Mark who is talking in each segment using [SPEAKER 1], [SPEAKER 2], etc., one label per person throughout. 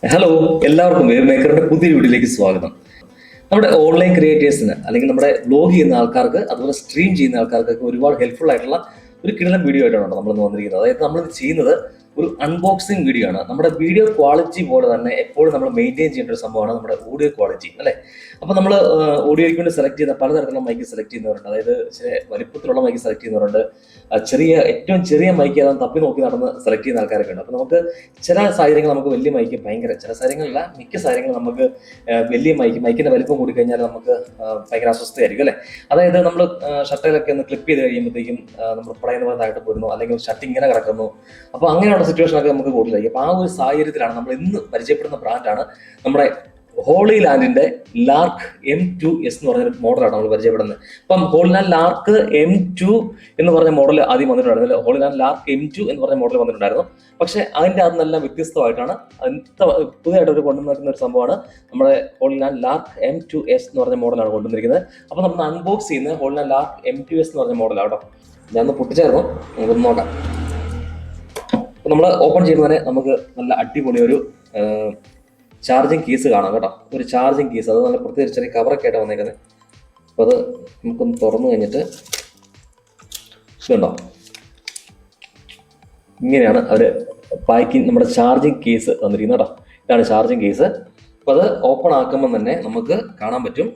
[SPEAKER 1] Hello, എല്ലാവർക്കും wave മേക്കറിന്റെ പുതിയ വീഡിയോയിലേക്ക് സ്വാഗതം. നമ്മുടെ ഓൺലൈൻ ക്രിയേറ്റേഴ്സിന് അല്ലെങ്കിൽ നമ്മുടെ ബ്ലോഗ് ചെയ്യുന്ന ആൾക്കാർക്ക് അതുപോലെ സ്ട്രീം ചെയ്യുന്ന ആൾക്കാർക്കൊക്കെ ഒരുപാട് ഹെൽപ്ഫുൾ ആയിട്ടുള്ള ഒരു കിടിലൻ വീഡിയോ ആയിട്ടാണ് നമ്മൾ വന്നിരിക്കുന്നത്. അതായത് നമ്മൾ ചെയ്യുന്നത് ഒരു അൺബോക്സിങ് വീഡിയോ ആണ്. നമ്മുടെ വീഡിയോ ക്വാളിറ്റി പോലെ തന്നെ എപ്പോഴും നമ്മൾ മെയിൻറ്റെയിൻ ചെയ്യേണ്ട ഒരു സംഭവമാണ് നമ്മുടെ ഓഡിയോ ക്വാളിറ്റി, അല്ലേ? അപ്പോൾ നമ്മൾ ഓഡിയോയ്ക്ക് വേണ്ടി സെലക്ട് ചെയ്യുന്ന പലതരത്തിലുള്ള മൈക്ക് സെലക്ട് ചെയ്യുന്നവരുണ്ട്. അതായത് വലിപ്പത്തിലുള്ള മൈക്ക് സെലക്ട് ചെയ്യുന്നവരുണ്ട്. ഏറ്റവും ചെറിയ മൈക്ക് ഏതാണ് തപ്പി നോക്കി നടന്ന് സെലക്ട് ചെയ്യുന്ന ആൾക്കാരൊക്കെ ഉണ്ട്. അപ്പോൾ നമുക്ക് ചില സാഹചര്യങ്ങൾ നമുക്ക് വലിയ മൈക്ക് ചില സാഹചര്യങ്ങളില്ല, മിക്ക സാഹചര്യങ്ങളും നമുക്ക് വലിയ മൈക്കിന്റെ വലിപ്പം കൂടി കഴിഞ്ഞാൽ നമുക്ക് ഭയങ്കര അസ്വസ്ഥയായിരിക്കും, അല്ലേ? അതായത് നമ്മൾ ഷട്ടിലൊക്കെ ഒന്ന് ക്ലിപ്പ് ചെയ്ത് കഴിയുമ്പോഴത്തേക്കും നമ്മൾ പറയുന്ന പോലെ താഴോട്ട് പോരുന്നു, അല്ലെങ്കിൽ ഷട്ട് ഇങ്ങനെ കിടക്കുന്നു. അപ്പോൾ അങ്ങനെയുള്ള സിറ്റുവേഷനൊക്കെ നമുക്ക് കൂടുതലായിരിക്കും. അപ്പോൾ ആ ഒരു സാഹചര്യത്തിലാണ് നമ്മൾ ഇന്ന് പരിചയപ്പെടുന്ന ബ്രാൻഡാണ് നമ്മുടെ ഹോളി ലാൻഡിന്റെ ലാർക്ക് M2S എന്ന് പറഞ്ഞൊരു മോഡലാണ് നമ്മൾ പരിചയപ്പെടുന്നത്. അപ്പം ഹോളി ലാൻഡ് ലാർക്ക് M2 എന്ന് പറഞ്ഞ മോഡൽ ആദ്യം വന്നിട്ടുണ്ടായിരുന്നു. ഹോളി ലാൻഡ് ലാർക്ക് M2 എന്ന് പറഞ്ഞ മോഡൽ വന്നിട്ടുണ്ടായിരുന്നു. പക്ഷെ അതിന്റെ അതെല്ലാം വ്യത്യസ്തമായിട്ടാണ് പുതിയതായിട്ട് ഒരു കൊണ്ടുവന്നിരിക്കുന്ന ഒരു സംഭവമാണ് നമ്മുടെ ഹോളി ലാൻഡ് ലാർക്ക് M2S എന്ന് പറഞ്ഞ മോഡലാണ് കൊണ്ടുവന്നിരിക്കുന്നത്. അപ്പൊ നമ്മൾ അൺബോക്സ് ചെയ്യുന്നത് ഹോളി ലാൻഡ് ലാർക്ക് M2S എന്ന് പറഞ്ഞ മോഡലാണ് കേട്ടോ. ഞാൻ ഒന്ന് പൊട്ടിച്ചായിരുന്നു, നമുക്കൊന്ന് നോക്കാം. അപ്പൊ നമ്മൾ ഓപ്പൺ ചെയ്യുമ്പോൾ തന്നെ നമുക്ക് നല്ല അടിപൊളി ഒരു ചാർജിങ് കേസ് കാണാം കേട്ടോ. ഒരു ചാർജിങ് കേസ്, അത് നല്ല പ്രത്യേകിച്ച് ചെറിയ കവറൊക്കെ ആയിട്ട് വന്നേക്കുന്നത്. അപ്പോൾ അത് നമുക്കൊന്ന് തുറന്നു കഴിഞ്ഞിട്ട് ഇതുണ്ടോ, ഇങ്ങനെയാണ് അവർ പാക്കിങ് നമ്മുടെ ചാർജിങ് കേസ് തന്നിരിക്കുന്നത് കേട്ടോ. ഇതാണ് ചാർജിങ് കേസ്. അപ്പോൾ അത് ഓപ്പൺ ആക്കുമ്പോൾ തന്നെ നമുക്ക് കാണാൻ പറ്റും.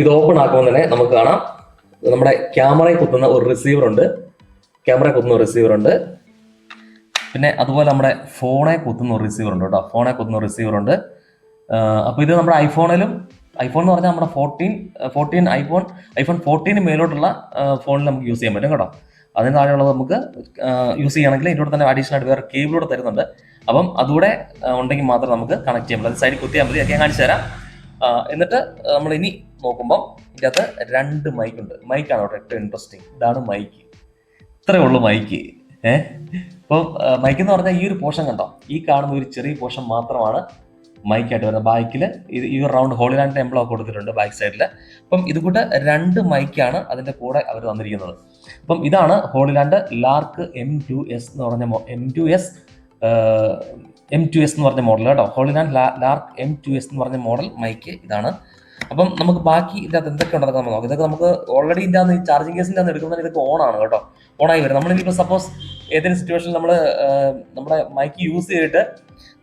[SPEAKER 1] ഇത് ഓപ്പൺ ആക്കുമ്പോൾ തന്നെ നമുക്ക് കാണാം നമ്മുടെ ക്യാമറയിൽ കുത്തുന്ന ഒരു റിസീവർ ഉണ്ട്. പിന്നെ അതുപോലെ നമ്മുടെ ഫോണെ കുത്തുന്ന ഒരു റിസീവർ ഉണ്ട് കേട്ടോ. അപ്പോൾ ഇത് നമ്മുടെ ഐഫോൺ എന്ന് പറഞ്ഞാൽ നമ്മുടെ 14 ഐഫോൺ 14 മേലോട്ടുള്ള ഫോണിൽ നമുക്ക് യൂസ് ചെയ്യാൻ പറ്റും കേട്ടോ. അതിന് താഴെയുള്ളത് നമുക്ക് യൂസ് ചെയ്യുകയാണെങ്കിൽ ഇതിലൂടെ തന്നെ അഡീഷണൽ ആയിട്ട് വേറെ കേബിളൂടെ തരുന്നുണ്ട്. അപ്പം അതുകൂടെ ഉണ്ടെങ്കിൽ മാത്രം നമുക്ക് കണക്ട് ചെയ്യാൻ പറ്റും. അത് സൈഡിൽ കുത്തിയാൽ മതി. ഒക്കെ ഞാൻ കാണിച്ചു തരാം. എന്നിട്ട് നമ്മൾ ഇനി നോക്കുമ്പോൾ ഇതിൻ്റെ അകത്ത് 2 മൈക്കുണ്ട്. മൈക്കാണ് കേട്ടോ ഏറ്റവും ഇൻട്രസ്റ്റിംഗ്. ഇതാണ് മൈക്ക്. ഇത്രയേ ഉള്ളൂ മൈക്ക്. അപ്പോൾ മൈക്ക് എന്ന് പറഞ്ഞാൽ ഈ ഒരു പോർഷൻ കണ്ടോ, ഈ കാണുന്ന ഒരു ചെറിയ പോർഷൻ മാത്രമാണ് മൈക്കായിട്ട് വരുന്നത്. ബാക്കിൽ ഈ റൗണ്ട് ഹോളി ലാൻഡിന്റെ എംബ്ലം കൊടുത്തിട്ടുണ്ട് ബാക്ക് സൈഡിൽ. അപ്പം ഇതുകൂട്ട് 2 മൈക്കാണ് അതിന്റെ കൂടെ അവർ തന്നിരിക്കുന്നത്. അപ്പം ഇതാണ് ഹോളി ലാൻഡ് ലാർക്ക് M2S എന്ന് പറഞ്ഞ M2S എന്ന് പറഞ്ഞ മോഡൽ കേട്ടോ. ഹോളി ലാൻഡ് ലാർക്ക് M2S എന്ന് പറഞ്ഞ മോഡൽ മൈക്ക് ഇതാണ്. അപ്പം നമുക്ക് ബാക്കി ഇതിനകത്ത് എന്തൊക്കെ ഉണ്ടെന്നൊക്കെ നമ്മൾ നോക്കാം. ഇതൊക്കെ നമുക്ക് ഓൾറെഡി ഇതിൻ്റെ ഈ ചാർജിങ് കേസിൻ്റെ അന്ന് എടുക്കുമ്പോൾ ഇതൊക്കെ ഓണാണ് കേട്ടോ. ഓണായി വരും. നമ്മളിപ്പോൾ സപ്പോസ് ഏതെങ്കിലും സിറ്റുവേഷനിൽ നമ്മൾ നമ്മുടെ മൈക്ക് യൂസ് ചെയ്തിട്ട്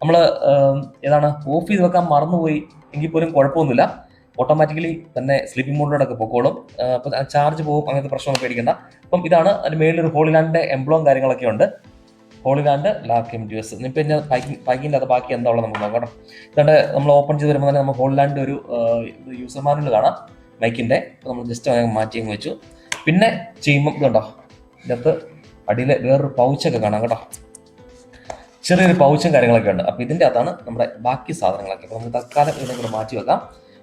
[SPEAKER 1] നമ്മൾ ഓഫ് ചെയ്ത് വെക്കാൻ മറന്നുപോയി എങ്കിൽ പോലും കുഴപ്പമൊന്നുമില്ല. ഓട്ടോമാറ്റിക്കലി തന്നെ സ്ലീപ്പിംഗ് മോഡിലൂടെ പൊക്കോളും. അപ്പം ചാർജ് പോകും, അങ്ങനത്തെ പ്രശ്നമൊന്നും പേടിക്കണ്ട. അപ്പം ഇതാണ് അതിന് മേളിലൊരു ഹോളി ലാൻഡിന്റെ എംബ്ലവും കാര്യങ്ങളൊക്കെ ഉണ്ട്. Holy land lark M2S. ഇപ്പം ഞാൻ പാക്കിങ്ങിൻ്റെ അത് ബാക്കി എന്താ ഉള്ളത് നമുക്ക് നോക്കാം കേട്ടോ. ഇതാണ്ട് നമ്മൾ ഓപ്പൺ ചെയ്ത് വരുമ്പോൾ തന്നെ നമുക്ക് ഹോളി ലാൻഡിൻ്റെ ഒരു യൂസർ മാനുവൽ കാണാം മൈക്കിൻ്റെ. അപ്പോൾ നമ്മൾ ജസ്റ്റ് മാറ്റി വെച്ചു. പിന്നെ ചെയ്യുമ്പം ഇതുണ്ടോ, ഇതിനകത്ത് അടിയിൽ വേറൊരു പൗച്ചൊക്കെ കാണാം കേട്ടോ. ചെറിയൊരു പൗച്ചും കാര്യങ്ങളൊക്കെ ഉണ്ട്. അപ്പോൾ ഇതിൻ്റെ അകത്താണ് നമ്മുടെ ബാക്കി സാധനങ്ങളൊക്കെ. അപ്പോൾ നമുക്ക് തൽക്കാലം ഇതിനെ മാറ്റി വെക്കാം.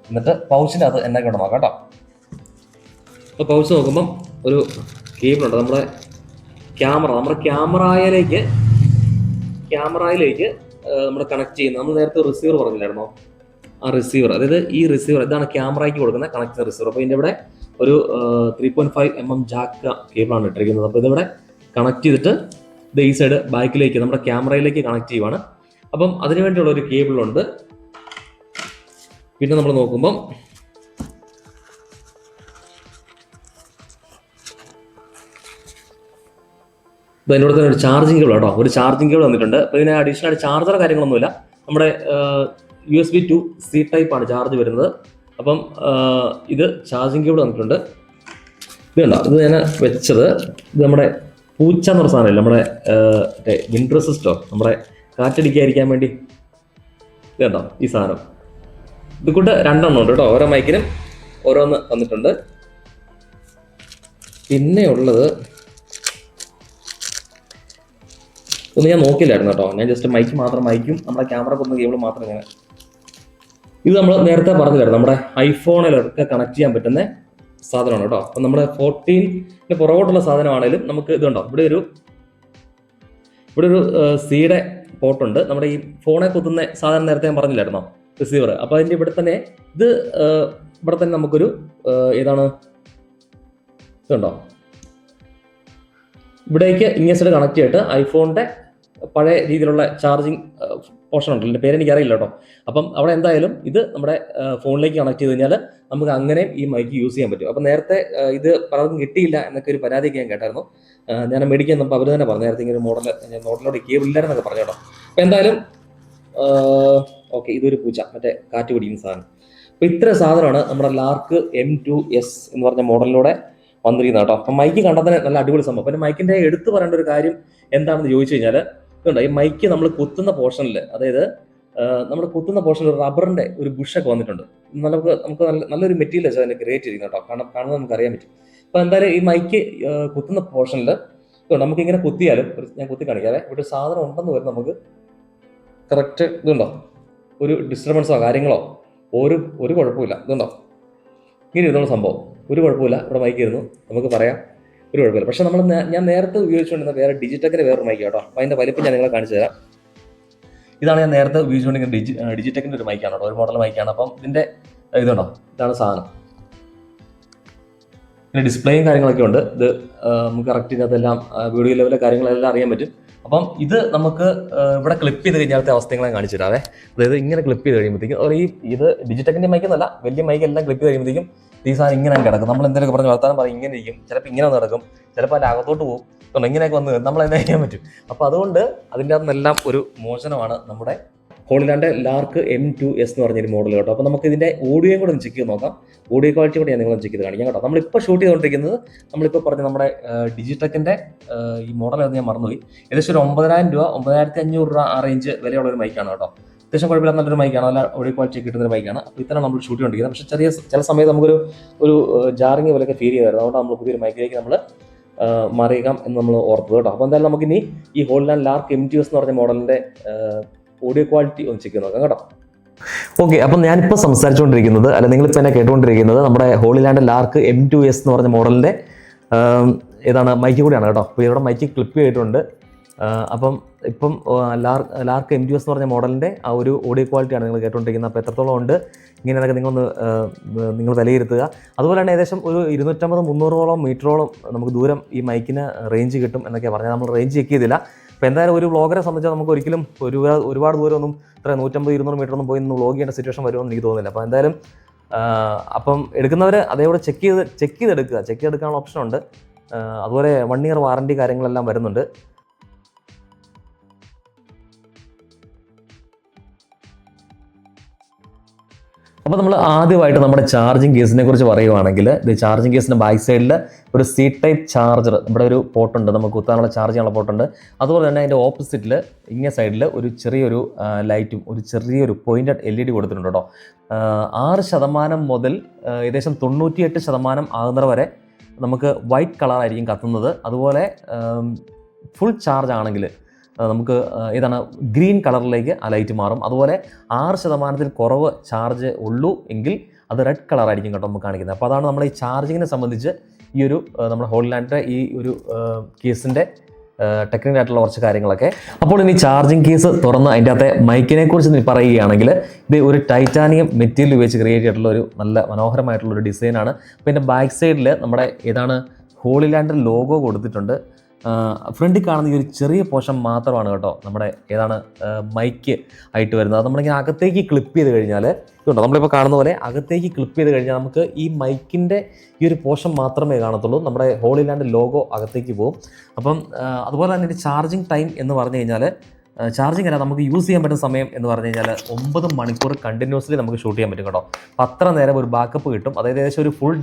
[SPEAKER 1] എന്നിട്ട് പൗച്ചിൻ്റെ അകത്ത് എന്നൊക്കെ ഉണ്ട് നോക്കാം കേട്ടോ. അപ്പോൾ പൗച്ച് നോക്കുമ്പം ഒരു കേബിളുണ്ട്. നമ്മുടെ ക്യാമറയിലേക്ക് നമ്മൾ കണക്ട് ചെയ്യുന്നത്. നമ്മൾ നേരത്തെ റിസീവർ പറഞ്ഞില്ലായിരുന്നോ, ആ റിസീവർ, അതായത് ഈ റിസീവർ ഇതാണ് ക്യാമറയ്ക്ക് കൊടുക്കുന്ന കണക്ട് റിസീവർ. അപ്പോൾ ഇതിൻ്റെ ഇവിടെ ഒരു 3.5 mm ജാക്ക് കേബിളാണ് ഇട്ടിരിക്കുന്നത്. അപ്പോൾ ഇതിവിടെ കണക്ട് ചെയ്തിട്ട് ഇത് ഈ സൈഡ് ബാക്കിലേക്ക് നമ്മുടെ ക്യാമറയിലേക്ക് കണക്ട് ചെയ്യുവാണ്. അപ്പം അതിനു വേണ്ടിയുള്ള ഒരു കേബിളുണ്ട്. പിന്നെ നമ്മൾ നോക്കുമ്പം അതിനോട് തന്നെ ഒരു ചാർജിങ് കേബിൾ കേട്ടോ. ഒരു ചാർജിങ് കേബിൾ വന്നിട്ടുണ്ട്. അപ്പോൾ ഇതിന് അഡീഷണൽ ആയിട്ട് ചാർജർ കാര്യങ്ങളൊന്നുമില്ല. നമ്മുടെ USB to C ടൈപ്പ് ആണ് ചാർജ് വരുന്നത്. അപ്പം ഇത് ചാർജിങ് കേബിൾ വന്നിട്ടുണ്ട്. ഇത് കണ്ടോ, ഇത് ഞാൻ വെച്ചത് ഇത് നമ്മുടെ പൂച്ച എന്ന് പറഞ്ഞ സാധനമില്ല, നമ്മുടെ വിൻഡ് റെസിസ്റ്റോ, നമ്മുടെ കാറ്റടിക്കാതിരിക്കാൻ വേണ്ടി. ഇത് കണ്ടോ ഈ സാധനം. ഇത് കൂട്ട് 2 എണ്ണം ഉണ്ട് കേട്ടോ. ഓരോ മൈക്കിനും ഓരോന്ന് വന്നിട്ടുണ്ട്. പിന്നെ ഉള്ളത് ഒന്നും ഞാൻ നോക്കില്ലായിരുന്നു കേട്ടോ. ഞാൻ ജസ്റ്റ് മൈക്കും നമ്മുടെ ക്യാമറ കൊന്ന കേബിൾ മാത്രം ഇങ്ങനെ. ഇത് നമ്മൾ നേരത്തെ പറഞ്ഞില്ലായിരുന്നു, നമ്മുടെ ഐഫോണിലൊക്കെ കണക്ട് ചെയ്യാൻ പറ്റുന്ന സാധനമാണ് കേട്ടോ. അപ്പം നമ്മുടെ 14 പുറകോട്ടുള്ള സാധനമാണെങ്കിലും നമുക്ക് ഇതുണ്ടോ, ഇവിടെ ഒരു സിയുടെ പോർട്ടുണ്ട്. നമ്മുടെ ഈ ഫോണെ കുത്തുന്ന സാധനം നേരത്തെ ഞാൻ പറഞ്ഞില്ലായിരുന്നോ, റിസീവർ. അപ്പോൾ അതിൻ്റെ ഇവിടെ തന്നെ നമുക്കൊരു ഏതാണ് ഇതുണ്ടോ, ഇവിടേക്ക് ഇങ്ങനെ സൈഡ് കണക്ട് ചെയ്തിട്ട് ഐഫോണിൻ്റെ പഴയ രീതിയിലുള്ള ചാർജിങ് പോർഷൻ ഉണ്ടല്ലോ, എൻ്റെ പേരെനിക്കറിയില്ല കേട്ടോ. അപ്പം അവിടെ എന്തായാലും ഇത് നമ്മുടെ ഫോണിലേക്ക് കണക്ട് ചെയ്ത് കഴിഞ്ഞാൽ നമുക്ക് അങ്ങനെയും ഈ മൈക്ക് യൂസ് ചെയ്യാൻ പറ്റും. അപ്പം നേരത്തെ ഇത് പലർക്കും കിട്ടിയില്ല എന്നൊക്കെ ഒരു പരാതിയൊക്കെ ഞാൻ കേട്ടായിരുന്നു. ഞാൻ മേടിക്കാൻ നമ്മൾ അവർ തന്നെ പറഞ്ഞു നേരത്തെ ഇങ്ങനെ മോഡലോട് കേബിൾ ഇല്ലായിരുന്നൊക്കെ പറഞ്ഞു കേട്ടോ. അപ്പം എന്തായാലും ഓക്കെ, ഇതൊരു പൂച്ച, മറ്റേ കാറ്റ് പിടിക്കുന്ന സാധനം. അപ്പോൾ ഇത്ര സാധനമാണ് നമ്മുടെ ലാർക്ക് M2S എന്ന് പറഞ്ഞ മോഡലിലൂടെ വന്നിരിക്കുന്നത് കേട്ടോ. അപ്പം മൈക്ക് കണ്ടാൽ തന്നെ നല്ല അടിപൊളി സംഭവം. പിന്നെ മൈക്കിൻ്റെ എടുത്തു പറയേണ്ട ഒരു കാര്യം എന്താണെന്ന് ചോദിച്ചു കഴിഞ്ഞാൽ, ഇതുണ്ട്, ഈ മൈക്ക് നമ്മൾ കുത്തുന്ന പോർഷനിൽ, അതായത് നമ്മൾ കുത്തുന്ന പോർഷനിൽ റബ്ബറിൻ്റെ ഒരു ബുഷൊക്കെ വന്നിട്ടുണ്ട്. നമുക്ക് നല്ലൊരു മെറ്റീരിയൽ വെച്ചാൽ അതിൻ്റെ ക്രിയേറ്റ് ചെയ്യുന്നത് കേട്ടോ. കാണുന്നത് നമുക്ക് അറിയാൻ പറ്റും. അപ്പോൾ എന്തായാലും ഈ മൈക്ക് കുത്തുന്ന പോർഷനിൽ നമുക്കിങ്ങനെ കുത്തിയാലും, ഞാൻ കുത്തി കാണിക്കാതെ, ഇവിടെ ഒരു സാധനം ഉണ്ടെന്ന് വരും നമുക്ക് കറക്റ്റ് ഇതുണ്ടോ, ഒരു ഡിസ്റ്റർബൻസോ കാര്യങ്ങളോ ഒരു കുഴപ്പമില്ല. ഇതുണ്ടോ, ഇങ്ങനെ ഇരുന്നുള്ള സംഭവം ഒരു കുഴപ്പമില്ല. ഇവിടെ മൈക്ക് ഇരുന്നു നമുക്ക് പറയാം, ഒരു കുഴപ്പമില്ല. പക്ഷെ ഞാൻ നേരത്തെ ഉപയോഗിച്ചുകൊണ്ടിരുന്ന വേറെ ഡിജിടെക്കിൻ്റെ വേറൊരു മൈക്ക് കേട്ടോ. അപ്പോൾ അതിൻ്റെ വലിപ്പം ഞാൻ നിങ്ങളെ കാണിച്ചു തരാം. ഇതാണ് ഞാൻ നേരത്തെ ഉപയോഗിച്ചുകൊണ്ടിരിക്കുന്ന ഡിജിടെക്കിൻ്റെ ഒരു മൈക്കാണ് കേട്ടോ, ഒരു മോഡൽ മൈക്കാണ്. അപ്പം ഇതിൻ്റെ ഇതുണ്ടോ, ഇതാണ് സാധനം. പിന്നെ ഡിസ്പ്ലേയും കാര്യങ്ങളൊക്കെ ഉണ്ട്. ഇത് നമുക്ക് കറക്റ്റ് ഇതിനകത്തെല്ലാം വീഡിയോ ലെവലിലെ കാര്യങ്ങളെല്ലാം അറിയാൻ പറ്റും. അപ്പം ഇത് നമുക്ക് ഇവിടെ ക്ലിപ്പ് ചെയ്ത് കഴിഞ്ഞാലത്തെ അവസ്ഥകളെ കാണിച്ചു തരാവേ. അതായത് ഇങ്ങനെ ക്ലിപ്പ് ചെയ്ത് കഴിയുമ്പോഴത്തേക്കും ഇത് ഡിജിടെക്കിൻ്റെ മൈക്കെന്നല്ല, വലിയ മൈക്ക് എല്ലാം ക്ലിപ്പ് ചെയ്ത് കഴിയുമ്പോഴത്തേക്കും ഈ സാധനം ഇങ്ങനെ കിടക്കും. നമ്മൾ എന്തെങ്കിലും പറഞ്ഞ് വർത്താനം പറയും, ഇങ്ങനെ ഇരിക്കും, ചിലപ്പോൾ ഇങ്ങനെ നടക്കും, ചിലപ്പോൾ അതിൻ്റെ അകത്തോട്ട് പോകും. ഇങ്ങനെയൊക്കെ വന്ന് നമ്മൾ എന്താ ചെയ്യാൻ പറ്റും. അപ്പോൾ അതുകൊണ്ട് അതിൻ്റെ അകത്തെല്ലാം ഒരു മോചനമാണ് നമ്മുടെ ഹോളിലാൻഡ് ലാർക്ക് M2S എന്ന് പറഞ്ഞൊരു മോഡൽ കേട്ടോ. അപ്പോൾ നമുക്ക് ഇതിൻ്റെ ഓഡിയോയും കൂടെ ഒന്ന് ചെക്ക് ചെയ്ത് നോക്കാം. ഓഡിയോ ക്വാളിറ്റി കൂടെ ഞാൻ നിങ്ങളൊന്ന് ചെക്ക് ചെയ്ത് കാണിക്കാം കേട്ടോ. നമ്മളിപ്പോൾ ഷൂട്ട് ചെയ്തുകൊണ്ടിരിക്കുന്നത്, നമ്മളിപ്പോൾ പറഞ്ഞ നമ്മുടെ ഡിജിടെക്കിൻ്റെ ഈ മോഡൽ ഞാൻ മറന്നുപോയി, ഏകദേശം ഒരു 9,000 രൂപ 9,500 രൂപ ആ റേഞ്ച് വിലയുള്ള ഒരു മൈക്കാണ് കേട്ടോ. അത്യാവശ്യം കുഴപ്പമില്ല, നല്ലൊരു മൈക്കാണ്, നല്ല ഓഡിയോ ക്വാളിറ്റി കിട്ടുന്നൊരു മൈക്കാണ്. അപ്പോൾ ഇത്തരം നമ്മൾ ഷൂട്ട് ചെയ്തുകൊണ്ടിരിക്കുന്നത്. പക്ഷേ ചില സമയത്ത് നമുക്കൊരു ജാറിങ് പോലെയൊക്കെ ഫീൽ ചെയ്തായിരുന്നു. അതുകൊണ്ട് നമ്മൾ പുതിയൊരു മൈക്കിലേക്ക് നമ്മൾ മാറിയേക്കാം എന്ന് നമ്മൾ ഓർത്തത് കേട്ടോ. അപ്പോൾ എന്തായാലും നമുക്കിനി ഈ ഹോളിലാൻഡ് ലാർക്ക് M2S എന്ന് പറഞ്ഞ മോഡലിൻ്റെ ഓഡിയോ ക്വാളിറ്റി ഒന്ന് ചെക്ക് നോക്കാം കേട്ടോ. ഓക്കെ, അപ്പം ഞാനിപ്പോൾ സംസാരിച്ചുകൊണ്ടിരിക്കുന്നത്, അല്ല നിങ്ങളിപ്പോൾ എന്നെ കേട്ടുകൊണ്ടിരിക്കുന്നത് നമ്മുടെ ഹോളിലാൻഡ് ലാർക്ക് M2S എന്ന് പറഞ്ഞ മോഡലിൻ്റെ ഏതാണ് മൈക്ക് കൂടിയാണ് കേട്ടോ. അപ്പോൾ ഇവിടെ മൈക്ക് ക്ലിപ്പ് ചെയ്തിട്ടുണ്ട്. അപ്പം ലാർക്ക് M2S എന്ന് പറഞ്ഞ മോഡലിൻ്റെ ആ ഒരു ഓഡിയോ ക്വാളിറ്റിയാണ് നിങ്ങൾ കേട്ടുകൊണ്ടിരിക്കുന്നത്. അപ്പോൾ എത്രത്തോളം ഉണ്ട് ഇങ്ങനെയൊക്കെ നിങ്ങൾ വിലയിരുത്തുക. അതുപോലെ തന്നെ ഏകദേശം ഒരു 250-300 മീറ്ററോളം നമുക്ക് ദൂരം ഈ മൈക്കിന് റേഞ്ച് കിട്ടും എന്നൊക്കെ പറഞ്ഞാൽ നമ്മൾ റേഞ്ച് ചെക്ക് ചെയ്തില്ല. അപ്പോൾ എന്തായാലും ഒരു വ്ളോഗറെ സംബന്ധിച്ചാൽ നമുക്ക് ഒരിക്കലും ഒരുപാട് ദൂരമൊന്നും 150-200 മീറ്റർ ഒന്നും പോയി വ്ളോഗ് ചെയ്യേണ്ട സിറ്റുവേഷൻ വരുമെന്ന് എനിക്ക് തോന്നുന്നില്ല. അപ്പോൾ എന്തായാലും അപ്പം എടുക്കുന്നവർ അതേപോലെ ചെക്ക് ചെയ്തെടുക്കാനുള്ള ഓപ്ഷൻ ഉണ്ട്. അതുപോലെ 1 ഇയർ വാറണ്ടി കാര്യങ്ങളെല്ലാം വരുന്നുണ്ട്. അപ്പോൾ നമ്മൾ ആദ്യമായിട്ട് നമ്മുടെ ചാർജിങ് കേസിനെ കുറിച്ച് പറയുവാണെങ്കിൽ, ഇത് ചാർജിങ് കേസിൻ്റെ ബാക്ക് സൈഡിൽ ഒരു C ടൈപ്പ് ചാർജർ, ഇവിടെ ഒരു പോർട്ടുണ്ട്, നമുക്ക് കുത്താനുള്ള ചാർജ് ചെയ്യാനുള്ള പോർട്ടുണ്ട്. അതുപോലെ തന്നെ അതിൻ്റെ ഓപ്പോസിറ്റിൽ ഇങ്ങനെ സൈഡിൽ ഒരു ചെറിയൊരു ലൈറ്റും ഒരു ചെറിയൊരു പോയിൻറ്റഡ് LED കൊടുത്തിട്ടുണ്ട് കേട്ടോ. 6% മുതൽ ഏകദേശം 98% ആകുന്നത് വരെ നമുക്ക് വൈറ്റ് കളറായിരിക്കും കത്തുന്നത്. അതുപോലെ ഫുൾ ചാർജ് ആണെങ്കിൽ നമുക്ക് ഏതാണ് ഗ്രീൻ കളറിലേക്ക് ആ ലൈറ്റ് മാറും. അതുപോലെ 6% കുറവ് ചാർജ് ഉള്ളൂ എങ്കിൽ അത് റെഡ് കളറായിരിക്കും കേട്ടോ നമുക്ക് കാണിക്കുന്നത്. അപ്പോൾ അതാണ് നമ്മൾ ഈ ചാർജിങ്ങിനെ സംബന്ധിച്ച് ഈ ഒരു നമ്മുടെ ഹോളിലാൻഡിൻ്റെ ഈ ഒരു കേസിൻ്റെ ടെക്നിക്കൽ ആയിട്ടുള്ള കുറച്ച് കാര്യങ്ങളൊക്കെ. അപ്പോൾ ഇനി ചാർജിങ് കേസ് തുറന്ന് അതിൻ്റെ അകത്തെ മൈക്കിനെ കുറിച്ച് പറയുകയാണെങ്കിൽ, ഇത് ഒരു ടൈറ്റാനിയം മെറ്റീരിയൽ ഉപയോഗിച്ച് ക്രിയേറ്റ് ചെയ്തിട്ടുള്ള ഒരു നല്ല മനോഹരമായിട്ടുള്ളൊരു ഡിസൈനാണ്. പിന്നെ ബാക്ക് സൈഡിൽ നമ്മുടെ ഏതാണ് ഹോളിലാൻഡ് ലോഗോ കൊടുത്തിട്ടുണ്ട്. ഫ്രണ്ടിൽ കാണുന്ന ഈ ഒരു ചെറിയ പോർഷൻ മാത്രമാണ് കേട്ടോ നമ്മുടെ ഏതാണ് മൈക്ക് ആയിട്ട് വരുന്നത്. അത് നമ്മളിങ്ങനെ അകത്തേക്ക് ക്ലിപ്പ് ചെയ്ത് കഴിഞ്ഞാൽ ഇതുണ്ടോ, നമ്മളിപ്പോൾ കാണുന്ന പോലെ അകത്തേക്ക് ക്ലിപ്പ് ചെയ്ത് കഴിഞ്ഞാൽ നമുക്ക് ഈ മൈക്കിൻ്റെ ഈ ഒരു പോർഷൻ മാത്രമേ കാണത്തുള്ളൂ. നമ്മുടെ ഹോളിലാൻഡ് ലോഗോ അകത്തേക്ക് പോകും. അപ്പം അതുപോലെ തന്നെ ഒരു ചാർജിങ് ടൈം എന്ന് പറഞ്ഞു കഴിഞ്ഞാൽ, ചാർജിങ് അല്ല, നമുക്ക് യൂസ് ചെയ്യാൻ പറ്റുന്ന സമയം എന്ന് പറഞ്ഞു കഴിഞ്ഞാൽ 9 മണിക്കൂർ കണ്ടിന്യൂസ്ലി നമുക്ക് ഷൂട്ട് ചെയ്യാൻ പറ്റും കേട്ടോ. അപ്പം അത്ര നേരം ഒരു ബാക്കപ്പ് കിട്ടും. അതായത് ഏകദേശം ഒരു ഫുൾ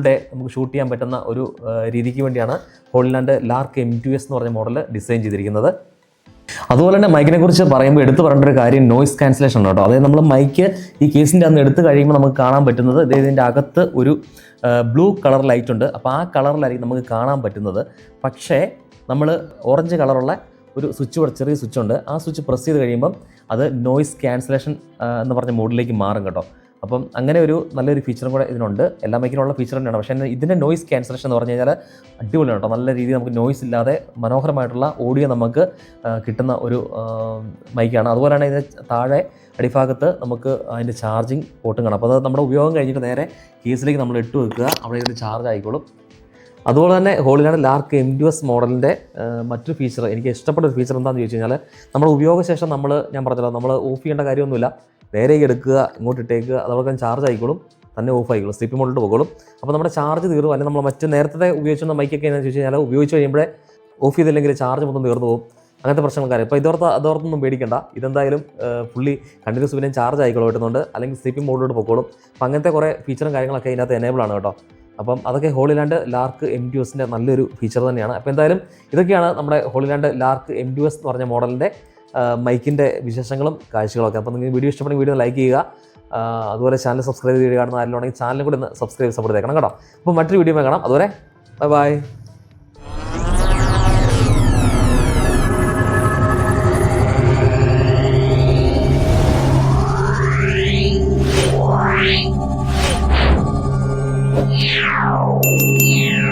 [SPEAKER 1] ഡേ നമുക്ക് ഷൂട്ട് ചെയ്യാൻ പറ്റുന്ന ഒരു രീതിക്ക് വേണ്ടിയാണ് ഹോളിലാൻഡ് ലാർക്ക് M2S എന്ന് പറഞ്ഞ മോഡൽ ഡിസൈൻ ചെയ്തിരിക്കുന്നത്. അതുപോലെ തന്നെ മൈക്കിനെ കുറിച്ച് പറയുമ്പോൾ എടുത്തു പറയേണ്ട ഒരു കാര്യം നോയ്സ് ക്യാൻസലേഷൻ ആണ് കേട്ടോ. അതായത് നമ്മൾ മൈക്ക് ഈ കേസിൻ്റെ അന്ന് എടുത്തു കഴിയുമ്പോൾ നമുക്ക് കാണാൻ പറ്റുന്നത് ഇതിൻ്റെ അകത്ത് ഒരു ബ്ലൂ കളർ ലൈറ്റ് ഉണ്ട്. അപ്പോൾ ആ കളറിലായിരിക്കും നമുക്ക് കാണാൻ പറ്റുന്നത്. പക്ഷേ നമ്മൾ ഓറഞ്ച് കളറുള്ള ഒരു ചെറിയ സ്വിച്ച് ഉണ്ട്. ആ സ്വിച്ച് പ്രസ് ചെയ്ത് കഴിയുമ്പം അത് നോയ്സ് ക്യാൻസലേഷൻ എന്ന് പറഞ്ഞ മോഡിലേക്ക് മാറും കേട്ടോ. അപ്പം അങ്ങനെ ഒരു നല്ലൊരു ഫീച്ചറും കൂടെ ഇതിനുണ്ട്. എല്ലാ മൈക്കിനുള്ള ഫീച്ചർ തന്നെയാണ്. പക്ഷേ ഇതിൻ്റെ നോയ്സ് ക്യാൻസലേഷൻ എന്ന് പറഞ്ഞു കഴിഞ്ഞാൽ അടിപൊളിയാണ് കേട്ടോ. നല്ല രീതിയിൽ നമുക്ക് നോയ്സ് ഇല്ലാതെ മനോഹരമായിട്ടുള്ള ഓഡിയോ നമുക്ക് കിട്ടുന്ന ഒരു മൈക്കാണ്. അതുപോലെ തന്നെ ഇതിന് താഴെ അടിഭാഗത്ത് നമുക്ക് അതിൻ്റെ ചാർജിങ് പോർട്ടും കാണാം. അപ്പോൾ അത് നമ്മുടെ ഉപയോഗം കഴിഞ്ഞിട്ട് നേരെ കേസിലേക്ക് നമ്മൾ ഇട്ട് വെക്കുക, അവിടെ ഇത് ചാർജ് ആയിക്കോളും. അതുപോലെ തന്നെ ഹോളിലാൻഡ് ലാർക്ക് MDUS മോഡലിൻ്റെ മറ്റൊരു ഫീച്ചർ, എനിക്ക് ഇഷ്ടപ്പെട്ട ഒരു ഫീച്ചർ എന്താണെന്ന് ചോദിച്ചു കഴിഞ്ഞാൽ, നമ്മുടെ ഉപയോഗശേഷം ഞാൻ പറഞ്ഞല്ലോ, നമ്മൾ ഓഫ് ചെയ്യേണ്ട കാര്യമൊന്നുമില്ല. നേരെ എടുക്കുക, ഇങ്ങോട്ട് ഇട്ടേക്കുക, അതോടൊപ്പം ചാർജ് ആയിക്കോളും, തന്നെ ഓഫ് ആയിക്കോളും, സ്ലിപ്പ് മോഡിലോട്ട് പോകോളും. അപ്പോൾ നമ്മുടെ ചാർജ് തീർന്നു. അല്ലെങ്കിൽ നമ്മൾ മറ്റ് നേരത്തെ ഉപയോഗിച്ചിരുന്ന മൈക്കൊക്കെ എന്ന് ചോദിച്ചു കഴിഞ്ഞാൽ, ഉപയോഗിച്ച് കഴിയുമ്പോഴേ ഓഫ് ചെയ്തില്ലെങ്കിൽ ചാർജ് മൊത്തം തീർന്നു പോകും, അങ്ങനത്തെ പ്രശ്നങ്ങൾക്കാരും. ഇപ്പോൾ അതോർത്തൊന്നും പേടിക്കേണ്ട. ഇതെന്തായാലും ഫുള്ളി കണ്ടിന്യൂസ് പിന്നെ ചാർജ് ആയിക്കോളും കിട്ടുന്നുണ്ട്, അല്ലെങ്കിൽ സ്ലിപ്പിംഗ് മോഡിലോട്ട് പോയിക്കോളും. അപ്പോൾ അങ്ങനത്തെ കുറേ ഫീച്ചറും കാര്യങ്ങളൊക്കെ ഇതിനകത്ത് എനേബിൾ ആണ് കേട്ടോ. അപ്പം അതൊക്കെ ഹോളിലാൻഡ് ലാർക്ക് MDUSൻ്റെ നല്ലൊരു ഫീച്ചർ തന്നെയാണ്. അപ്പോൾ എന്തായാലും ഇതൊക്കെയാണ് നമ്മുടെ ഹോളിലാൻഡ് ലാർക്ക് MDUS എന്ന് പറഞ്ഞ മോഡലിൻ്റെ മൈക്കിൻ്റെ വിശേഷങ്ങളും കാഴ്ചകളൊക്കെ. അപ്പോൾ നിങ്ങൾക്ക് വീഡിയോ ഇഷ്ടപ്പെടുന്ന വീഡിയോ ലൈക്ക് ചെയ്യുക. അതുപോലെ ചാനൽ സബ്സ്ക്രൈബ് ചെയ്ത് കാണുന്ന ആരെങ്കിലും ചാനലും കൂടി ഒന്ന് സപ്പോർട്ട് ചെയ്തേക്കണം കേട്ടോ. അപ്പോൾ മറ്റൊരു വീഡിയോ കാണാം. അതുവരെ ബൈ. Yeah.